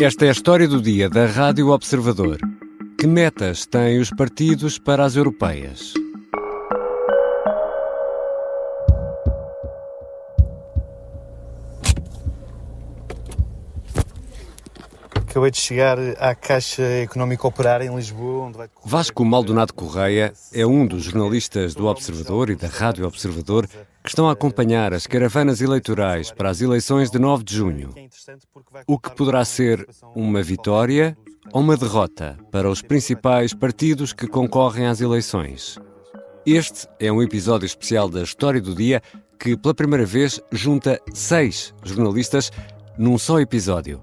Esta é a história do dia da Rádio Observador. Que metas têm os partidos para as europeias? Acabei de chegar à Caixa Económica Operária em Lisboa, onde vai... Vasco Maldonado Correia é um dos jornalistas do Observador e da Rádio Observador que estão a acompanhar as caravanas eleitorais para as eleições de 9 de junho. O que poderá ser uma vitória ou uma derrota para os principais partidos que concorrem às eleições. Este é um episódio especial da História do Dia que, pela primeira vez, junta 6 jornalistas num só episódio.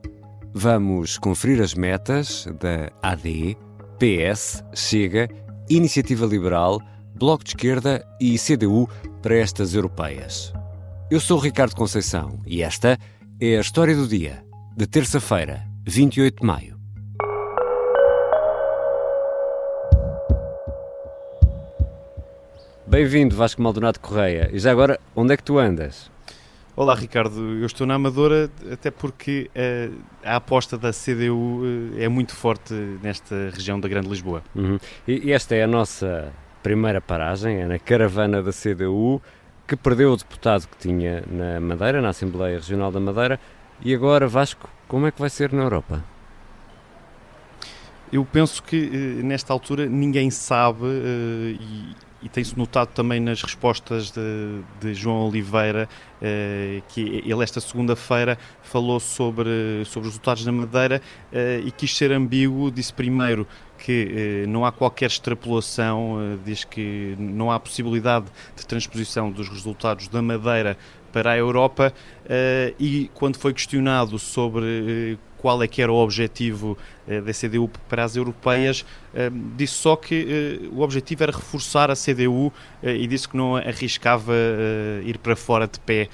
Vamos conferir as metas da AD, PS, Chega, Iniciativa Liberal, Bloco de Esquerda e CDU para estas europeias. Eu sou o Ricardo Conceição e esta é a História do Dia, de terça-feira, 28 de maio. Bem-vindo, Vasco Maldonado Correia. E já agora, onde é que tu andas? Olá, Ricardo. Eu estou na Amadora, até porque a aposta da CDU é muito forte nesta região da Grande Lisboa. E esta é a nossa primeira paragem, é na caravana da CDU, que perdeu o deputado que tinha na Madeira, na Assembleia Regional da Madeira. E agora, Vasco, como é que vai ser na Europa? Eu penso que nesta altura ninguém sabe e tem-se notado também nas respostas de João Oliveira, que ele esta segunda-feira falou sobre os resultados na Madeira e quis ser ambíguo. Disse primeiro que não há qualquer extrapolação, diz que não há possibilidade de transposição dos resultados da Madeira para a Europa, e quando foi questionado sobre qual é que era o objetivo da CDU para as europeias, disse só que o objetivo era reforçar a CDU e disse que não arriscava ir para fora de pé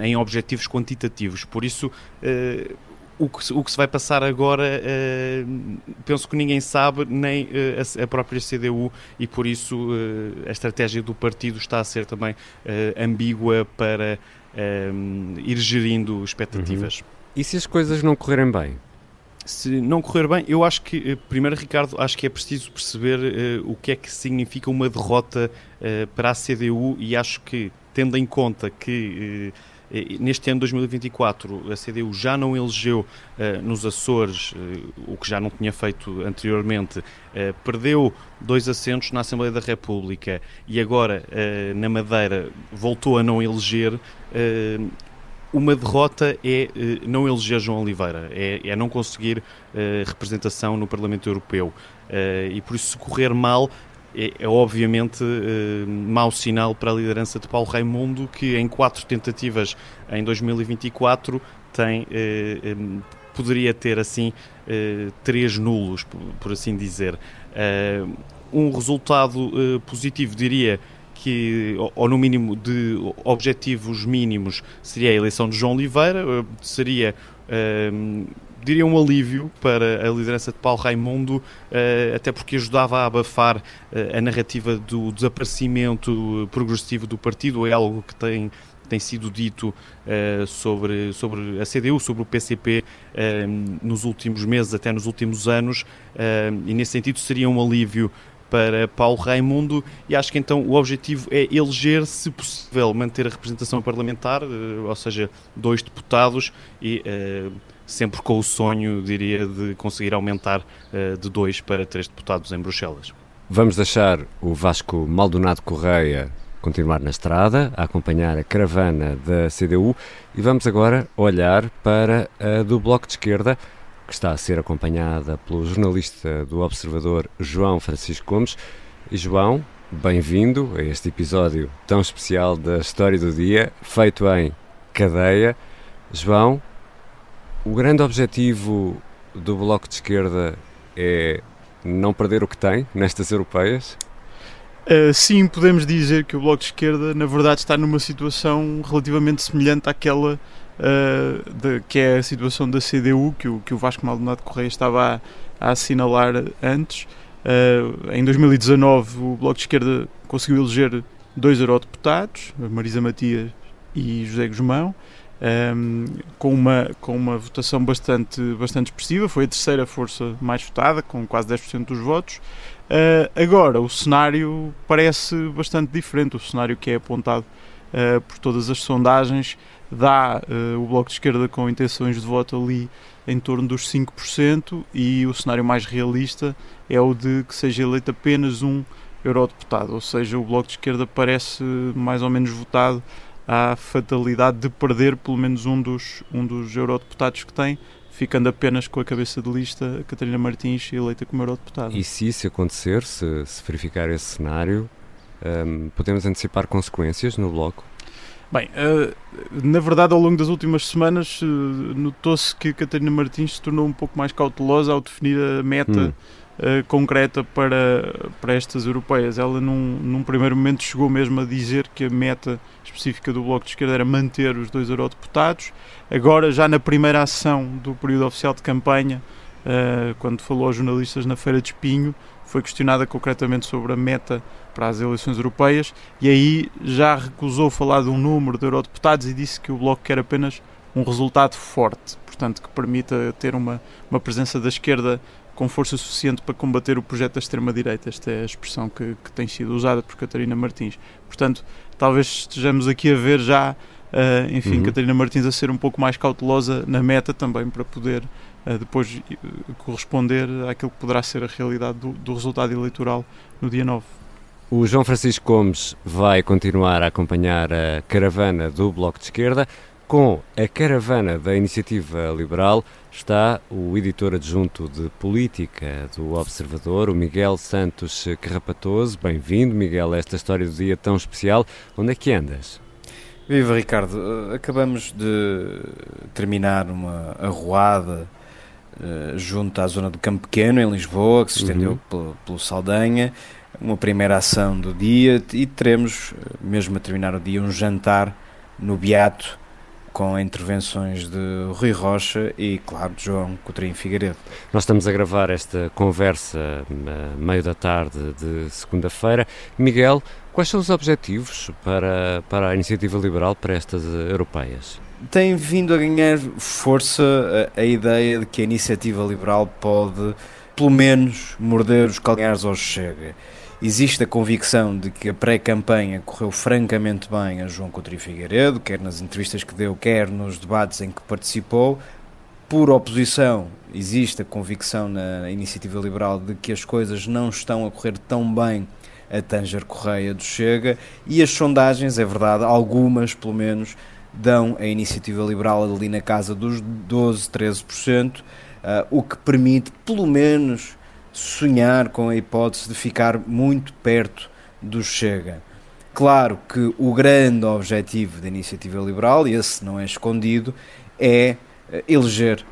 em objetivos quantitativos. Por isso, o que se vai passar agora, penso que ninguém sabe, nem a própria CDU, e por isso a estratégia do partido está a ser também ambígua para ir gerindo expectativas. E se as coisas não correrem bem? Se não correr bem, eu acho que, primeiro, Ricardo, acho que é preciso perceber o que é que significa uma derrota para a CDU, e acho que, tendo em conta que neste ano de 2024 a CDU já não elegeu nos Açores, o que já não tinha feito anteriormente, perdeu 2 assentos na Assembleia da República e agora na Madeira voltou a não eleger. Uma derrota é não eleger João Oliveira, é não conseguir representação no Parlamento Europeu, e por isso, se correr mal, é obviamente mau sinal para a liderança de Paulo Raimundo, que em 4 tentativas em 2024 poderia ter assim 3 nulos, por assim dizer. Um resultado positivo, diria, que, ou no mínimo de objetivos mínimos, seria a eleição de João Oliveira, seria, diria, um alívio para a liderança de Paulo Raimundo, até porque ajudava a abafar a narrativa do desaparecimento progressivo do partido. É algo que tem sido dito sobre a CDU, sobre o PCP nos últimos meses, até nos últimos anos, e nesse sentido seria um alívio para Paulo Raimundo, e acho que então o objetivo é eleger, se possível, manter a representação parlamentar, ou seja, 2 deputados, e sempre com o sonho, diria, de conseguir aumentar de 2 para 3 deputados em Bruxelas. Vamos deixar o Vasco Maldonado Correia continuar na estrada, a acompanhar a caravana da CDU, e vamos agora olhar para a do Bloco de Esquerda, que está a ser acompanhada pelo jornalista do Observador, João Francisco Gomes. E João, bem-vindo a este episódio tão especial da História do Dia, feito em cadeia. João, o grande objetivo do Bloco de Esquerda é não perder o que tem nestas europeias? Sim, podemos dizer que o Bloco de Esquerda, na verdade, está numa situação relativamente semelhante àquela que é a situação da CDU, que o Vasco Maldonado Correia estava a assinalar antes. Em 2019 o Bloco de Esquerda conseguiu eleger 2 eurodeputados, Marisa Matias e José Guzmão, com uma votação bastante expressiva. Foi a terceira força mais votada, com quase 10% dos votos. Agora, o cenário parece bastante diferente. O cenário que é apontado por todas as sondagens dá o Bloco de Esquerda com intenções de voto ali em torno dos 5%, e o cenário mais realista é o de que seja eleito apenas um eurodeputado, ou seja, o Bloco de Esquerda parece mais ou menos votado à fatalidade de perder pelo menos um dos eurodeputados que tem, ficando apenas com a cabeça de lista a Catarina Martins eleita como eurodeputada. E se isso acontecer, se verificar esse cenário, podemos antecipar consequências no Bloco? Bem, na verdade, ao longo das últimas semanas notou-se que Catarina Martins se tornou um pouco mais cautelosa ao definir a meta concreta para estas europeias. Ela num primeiro momento chegou mesmo a dizer que a meta específica do Bloco de Esquerda era manter os 2 eurodeputados. Agora, já na primeira ação do período oficial de campanha, quando falou aos jornalistas na Feira de Espinho, foi questionada concretamente sobre a meta para as eleições europeias, e aí já recusou falar de um número de eurodeputados e disse que o Bloco quer apenas um resultado forte, portanto que permita ter uma presença da esquerda com força suficiente para combater o projeto da extrema-direita. Esta é a expressão que tem sido usada por Catarina Martins. Portanto, talvez estejamos aqui a ver já, Catarina Martins a ser um pouco mais cautelosa na meta também, para poder depois corresponder àquilo que poderá ser a realidade do resultado eleitoral no dia 9. O João Francisco Gomes vai continuar a acompanhar a caravana do Bloco de Esquerda. Com a caravana da Iniciativa Liberal está o editor adjunto de política do Observador, o Miguel Santos Carrapatoso. Bem-vindo, Miguel, a esta história do dia tão especial. Onde é que andas? Viva, Ricardo. Acabamos de terminar uma arruada junto à zona do Campo Pequeno, em Lisboa, que se estendeu pelo Saldanha. Uma primeira ação do dia, e teremos, mesmo a terminar o dia, um jantar no Beato, com intervenções de Rui Rocha e, claro, de João Coutinho Figueiredo. Nós estamos a gravar esta conversa meio da tarde de segunda-feira. Miguel, quais são os objetivos para a Iniciativa Liberal para estas europeias? Tem vindo a ganhar força a ideia de que a Iniciativa Liberal pode, pelo menos, morder os calcanhares ao Chega. Existe a convicção de que a pré-campanha correu francamente bem a João Coutinho Figueiredo, quer nas entrevistas que deu, quer nos debates em que participou. Por oposição, existe a convicção na Iniciativa Liberal de que as coisas não estão a correr tão bem a Tânger Correia do Chega, e as sondagens, é verdade, algumas pelo menos, dão a Iniciativa Liberal ali na casa dos 12, 13%, o que permite pelo menos sonhar com a hipótese de ficar muito perto do Chega. Claro que o grande objetivo da Iniciativa Liberal, e esse não é escondido, é eleger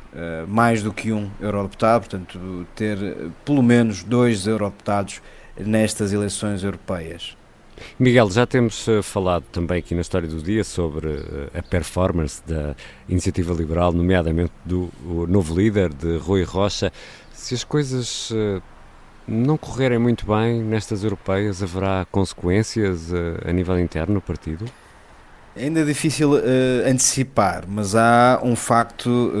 mais do que um eurodeputado, portanto ter pelo menos 2 eurodeputados nestas eleições europeias. Miguel, já temos falado também aqui na História do Dia sobre a performance da Iniciativa Liberal, nomeadamente do novo líder, de Rui Rocha. Se as coisas não correrem muito bem nestas europeias, haverá consequências a nível interno no partido? Ainda é difícil antecipar, mas há um facto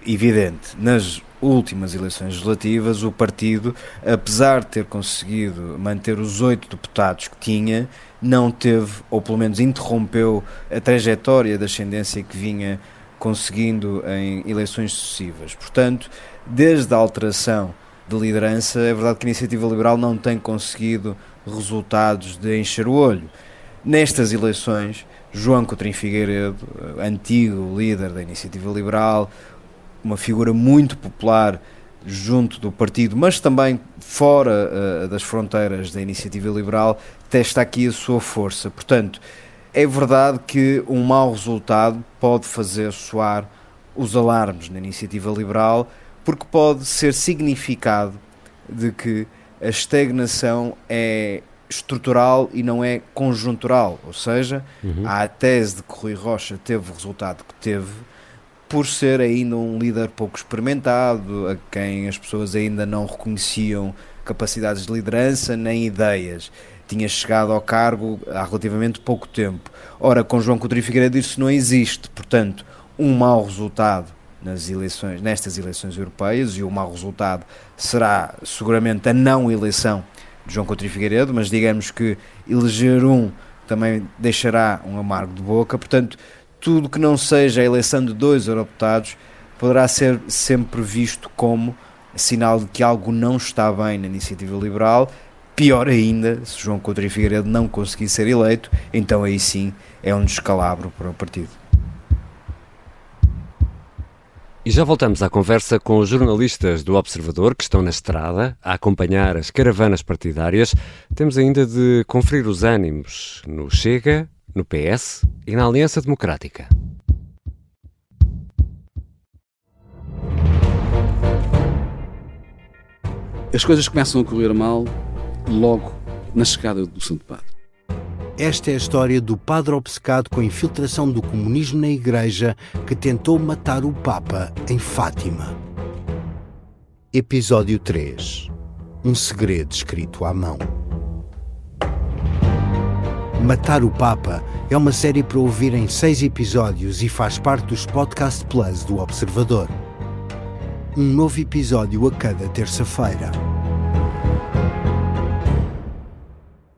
evidente. Nas últimas eleições legislativas, o partido, apesar de ter conseguido manter os 8 deputados que tinha, não teve, ou pelo menos interrompeu, a trajetória da ascendência que vinha conseguindo em eleições sucessivas. Portanto, desde a alteração de liderança, é verdade que a Iniciativa Liberal não tem conseguido resultados de encher o olho. Nestas eleições, João Coutinho Figueiredo, antigo líder da Iniciativa Liberal, uma figura muito popular junto do partido, mas também fora das fronteiras da Iniciativa Liberal, testa aqui a sua força. Portanto, é verdade que um mau resultado pode fazer soar os alarmes na Iniciativa Liberal, porque pode ser significado de que a estagnação é estrutural e não é conjuntural, ou seja, há a tese de que Rui Rocha teve o resultado que teve por ser ainda um líder pouco experimentado, a quem as pessoas ainda não reconheciam capacidades de liderança nem ideias. tinha chegado ao cargo há relativamente pouco tempo. Ora, com João Coutinho Figueiredo isso não existe, portanto, um mau resultado nestas eleições europeias, e o mau resultado será seguramente a não eleição de João Coutinho Figueiredo, mas digamos que eleger também deixará um amargo de boca, portanto, tudo que não seja a eleição de 2 eurodeputados poderá ser sempre visto como sinal de que algo não está bem na Iniciativa Liberal. Pior ainda, se João Coutinho Figueiredo não conseguir ser eleito, então aí sim é um descalabro para o partido. E já voltamos à conversa com os jornalistas do Observador que estão na estrada a acompanhar as caravanas partidárias. Temos ainda de conferir os ânimos no Chega, no PS e na Aliança Democrática. As coisas começam a correr mal logo na chegada do Santo Padre. Esta é a história do padre obcecado com a infiltração do comunismo na Igreja que tentou matar o Papa em Fátima. Episódio 3. Um segredo escrito à mão. Matar o Papa é uma série para ouvir em 6 episódios e faz parte dos Podcast Plus do Observador. Um novo episódio a cada terça-feira.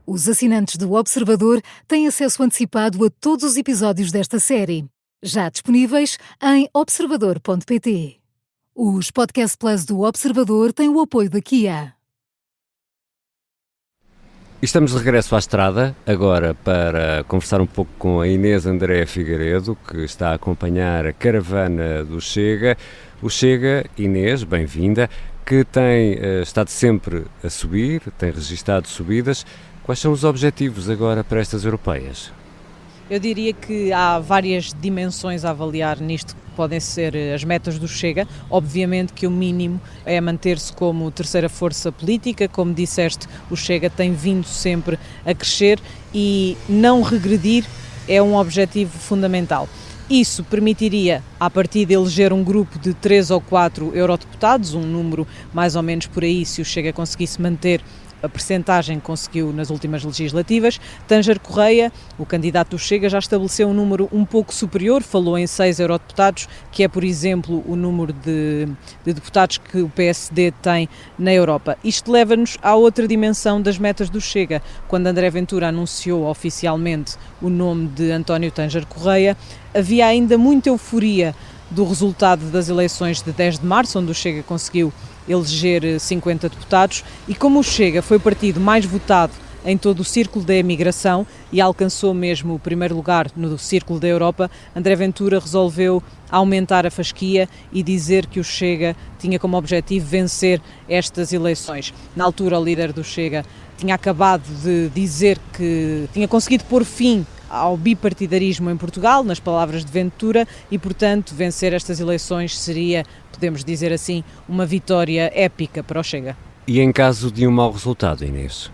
Os assinantes do Observador têm acesso antecipado a todos os episódios desta série, já disponíveis em observador.pt. Os Podcast Plus do Observador têm o apoio da Kia. Estamos de regresso à estrada, agora para conversar um pouco com a Inês André Figueiredo, que está a acompanhar a caravana do Chega. O Chega, Inês, bem-vinda, que tem estado sempre a subir, tem registado subidas. Quais são os objetivos agora para estas europeias? Eu diria que há várias dimensões a avaliar nisto que podem ser as metas do Chega. Obviamente que o mínimo é manter-se como terceira força política. Como disseste, o Chega tem vindo sempre a crescer e não regredir é um objetivo fundamental. Isso permitiria, a partir de eleger um grupo de 3 ou 4 eurodeputados, um número mais ou menos por aí, se o Chega conseguisse manter a percentagem que conseguiu nas últimas legislativas. Tânger Correia, o candidato do Chega, já estabeleceu um número um pouco superior, falou em 6 eurodeputados, que é, por exemplo, o número de deputados que o PSD tem na Europa. Isto leva-nos à outra dimensão das metas do Chega. Quando André Ventura anunciou oficialmente o nome de António Tânger Correia, havia ainda muita euforia do resultado das eleições de 10 de março, onde o Chega conseguiu eleger 50 deputados, e como o Chega foi o partido mais votado em todo o círculo da emigração e alcançou mesmo o primeiro lugar no círculo da Europa, André Ventura resolveu aumentar a fasquia e dizer que o Chega tinha como objetivo vencer estas eleições. Na altura, o líder do Chega tinha acabado de dizer que tinha conseguido pôr fim ao bipartidarismo em Portugal, nas palavras de Ventura, e, portanto, vencer estas eleições seria, podemos dizer assim, uma vitória épica para o Chega. E em caso de um mau resultado, Inês?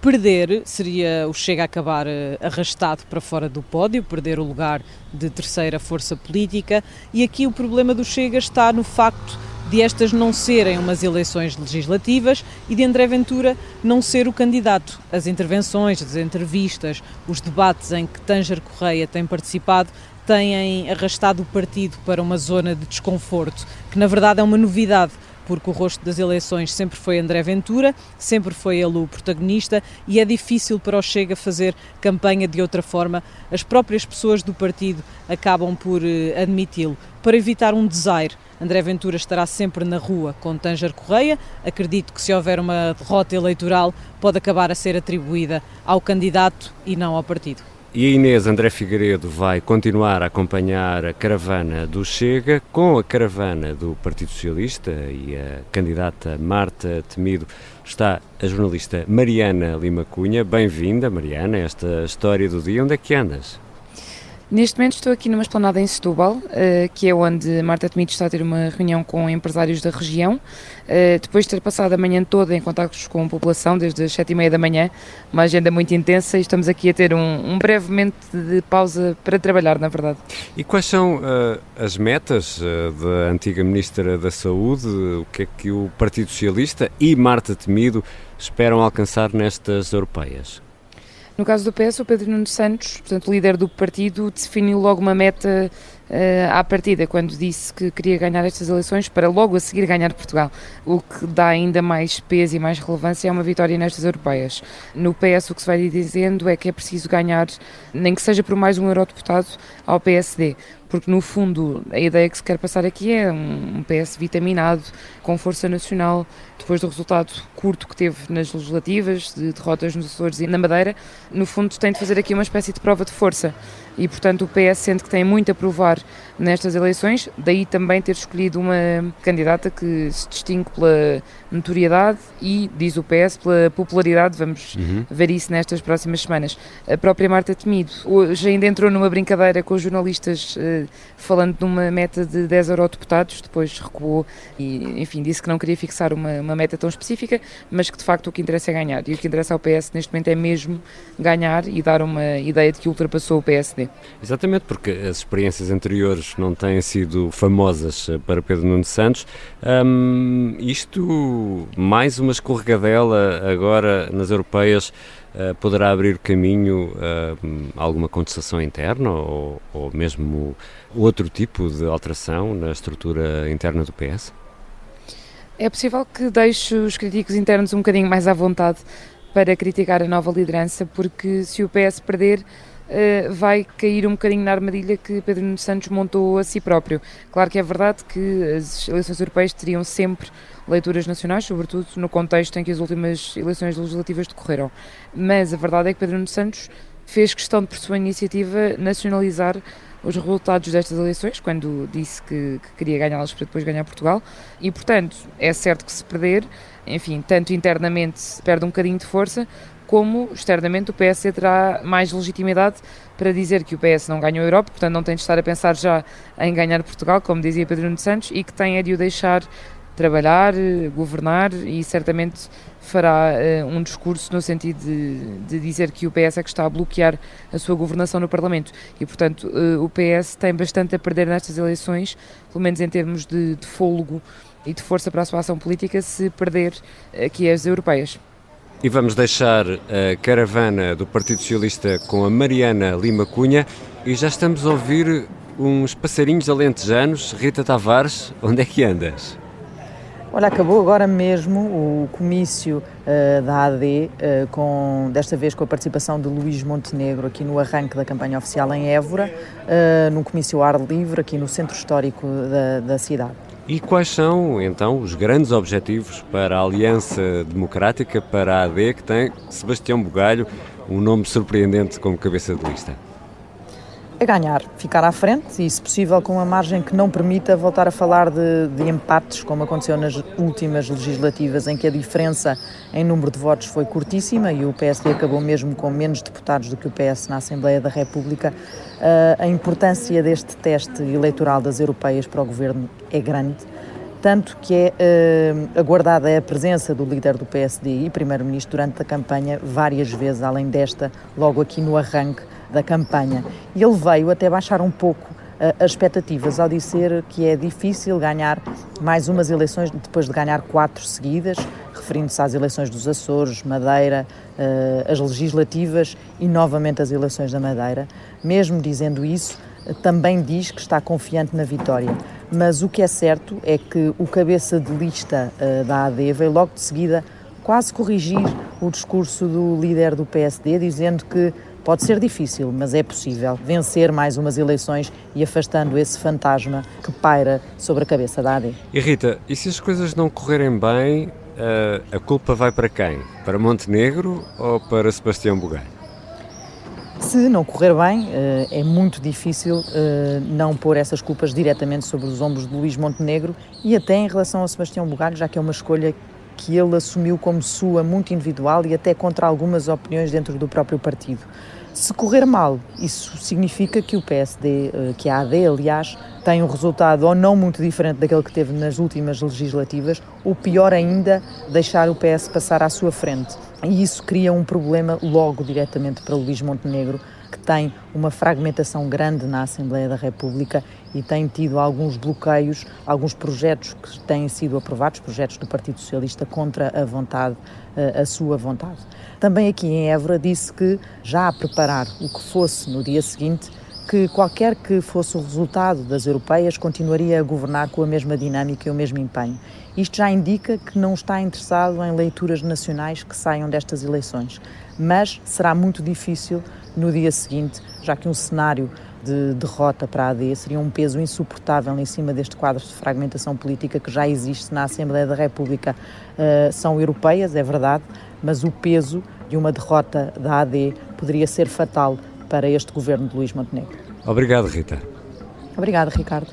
Perder seria o Chega acabar arrastado para fora do pódio, perder o lugar de terceira força política, e aqui o problema do Chega está no facto de estas não serem umas eleições legislativas e de André Ventura não ser o candidato. As intervenções, as entrevistas, os debates em que Tânger Correia tem participado têm arrastado o partido para uma zona de desconforto, que na verdade é uma novidade, porque o rosto das eleições sempre foi André Ventura, sempre foi ele o protagonista, e é difícil para o Chega fazer campanha de outra forma. As próprias pessoas do partido acabam por admiti-lo. Para evitar um desaire, André Ventura estará sempre na rua com Tânger Correia. Acredito que, se houver uma derrota eleitoral, pode acabar a ser atribuída ao candidato e não ao partido. E a Inês André Figueiredo vai continuar a acompanhar a caravana do Chega com a caravana do Partido Socialista, e a candidata Marta Temido está a jornalista Mariana Lima Cunha. Bem-vinda, Mariana, a esta história do dia. Onde é que andas? Neste momento estou aqui numa esplanada em Setúbal, que é onde Marta Temido está a ter uma reunião com empresários da região, depois de ter passado a manhã toda em contactos com a população, desde as 7h30 da manhã, uma agenda muito intensa, e estamos aqui a ter um breve momento de pausa para trabalhar, na verdade. E quais são as metas da antiga Ministra da Saúde? O que é que o Partido Socialista e Marta Temido esperam alcançar nestas europeias? No caso do PS, o Pedro Nuno Santos, portanto, líder do partido, definiu logo uma meta à partida, quando disse que queria ganhar estas eleições para logo a seguir ganhar Portugal. O que dá ainda mais peso e mais relevância é uma vitória nestas europeias. No PS, o que se vai dizendo é que é preciso ganhar, nem que seja por mais um eurodeputado, ao PSD. Porque, no fundo, a ideia que se quer passar aqui é um PS vitaminado, com força nacional, depois do resultado curto que teve nas legislativas, de derrotas nos Açores e na Madeira. No fundo, tem de fazer aqui uma espécie de prova de força. E, portanto, o PS sente que tem muito a provar nestas eleições, daí também ter escolhido uma candidata que se distingue pela notoriedade e, diz o PS, pela popularidade. Vamos ver isso nestas próximas semanas. A própria Marta Temido hoje ainda entrou numa brincadeira com os jornalistas, falando de uma meta de 10 eurodeputados, depois recuou e, enfim, disse que não queria fixar uma meta tão específica, mas que de facto o que interessa é ganhar. E o que interessa ao PS neste momento é mesmo ganhar e dar uma ideia de que ultrapassou o PSD. Exatamente, porque as experiências anteriores não têm sido famosas para Pedro Nuno Santos. Isto, mais uma escorregadela agora nas europeias, poderá abrir caminho a alguma contestação interna ou mesmo outro tipo de alteração na estrutura interna do PS? É possível que deixe os críticos internos um bocadinho mais à vontade para criticar a nova liderança, porque se o PS perder, vai cair um bocadinho na armadilha que Pedro Nuno Santos montou a si próprio. Claro que é verdade que as eleições europeias teriam sempre leituras nacionais, sobretudo no contexto em que as últimas eleições legislativas decorreram. Mas a verdade é que Pedro Nuno Santos fez questão de, por sua iniciativa, nacionalizar os resultados destas eleições, quando disse que queria ganhá-las para depois ganhar Portugal, e, portanto, é certo que se perder, enfim, tanto internamente perde um bocadinho de força, como externamente o PS terá mais legitimidade para dizer que o PS não ganhou a Europa, portanto não tem de estar a pensar já em ganhar Portugal, como dizia Pedro Nuno Santos, e que tem de o deixar trabalhar, governar, e certamente fará um discurso no sentido de dizer que o PS é que está a bloquear a sua governação no Parlamento. E, portanto, o PS tem bastante a perder nestas eleições, pelo menos em termos de fôlego e de força para a sua ação política, se perder aqui as europeias. E vamos deixar a caravana do Partido Socialista com a Mariana Lima Cunha e já estamos a ouvir uns passarinhos alentejanos. Rita Tavares, onde é que andas? Olha, acabou agora mesmo o comício da AD, desta vez com a participação de Luís Montenegro aqui no arranque da campanha oficial em Évora, num comício ao ar livre aqui no centro histórico da cidade. E quais são, então, os grandes objetivos para a Aliança Democrática, para a AD, que tem Sebastião Bugalho, um nome surpreendente como cabeça de lista? É ganhar, ficar à frente e, se possível, com uma margem que não permita voltar a falar de empates, como aconteceu nas últimas legislativas, em que a diferença em número de votos foi curtíssima e o PSD acabou mesmo com menos deputados do que o PS na Assembleia da República. A importância deste teste eleitoral das europeias para o governo é grande, tanto que é aguardada a presença do líder do PSD e primeiro-ministro durante a campanha várias vezes, além desta, logo aqui no arranque da campanha. E ele veio até baixar um pouco as expectativas ao dizer que é difícil ganhar mais umas eleições depois de ganhar 4 seguidas, referindo-se às eleições dos Açores, Madeira, as legislativas e novamente as eleições da Madeira. Mesmo dizendo isso, também diz que está confiante na vitória. Mas o que é certo é que o cabeça de lista da AD veio logo de seguida quase corrigir o discurso do líder do PSD, dizendo que pode ser difícil, mas é possível vencer mais umas eleições e afastando esse fantasma que paira sobre a cabeça da AD. E Rita, e se as coisas não correrem bem, a culpa vai para quem? Para Montenegro ou para Sebastião Bugalho? Se não correr bem, é muito difícil não pôr essas culpas diretamente sobre os ombros de Luís Montenegro e até em relação a Sebastião Bugalho, já que é uma escolha que ele assumiu como sua, muito individual e até contra algumas opiniões dentro do próprio partido. Se correr mal, isso significa que o PSD, que a AD, aliás, tem um resultado ou não muito diferente daquele que teve nas últimas legislativas, ou pior ainda, deixar o PS passar à sua frente. E isso cria um problema logo diretamente para Luís Montenegro, que tem uma fragmentação grande na Assembleia da República e tem tido alguns bloqueios, alguns projetos que têm sido aprovados, projetos do Partido Socialista contra a sua vontade. Também aqui em Évora disse que já a preparar o que fosse no dia seguinte, que qualquer que fosse o resultado das europeias continuaria a governar com a mesma dinâmica e o mesmo empenho. Isto já indica que não está interessado em leituras nacionais que saiam destas eleições, mas será muito difícil no dia seguinte, já que um cenário de derrota para a AD seria um peso insuportável em cima deste quadro de fragmentação política que já existe na Assembleia da República. São europeias, é verdade, mas o peso de uma derrota da AD poderia ser fatal para este governo de Luís Montenegro. Obrigado, Rita. Obrigada, Ricardo.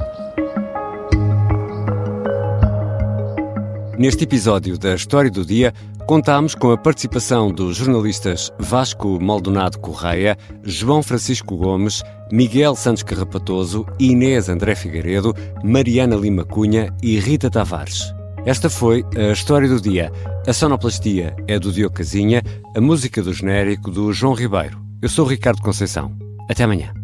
Neste episódio da História do Dia, contámos com a participação dos jornalistas Vasco Maldonado Correia, João Francisco Gomes, Miguel Santos Carrapatoso, Inês André Figueiredo, Mariana Lima Cunha e Rita Tavares. Esta foi a História do Dia. A sonoplastia é do Diogo Casinha, a música do genérico do João Ribeiro. Eu sou o Ricardo Conceição. Até amanhã.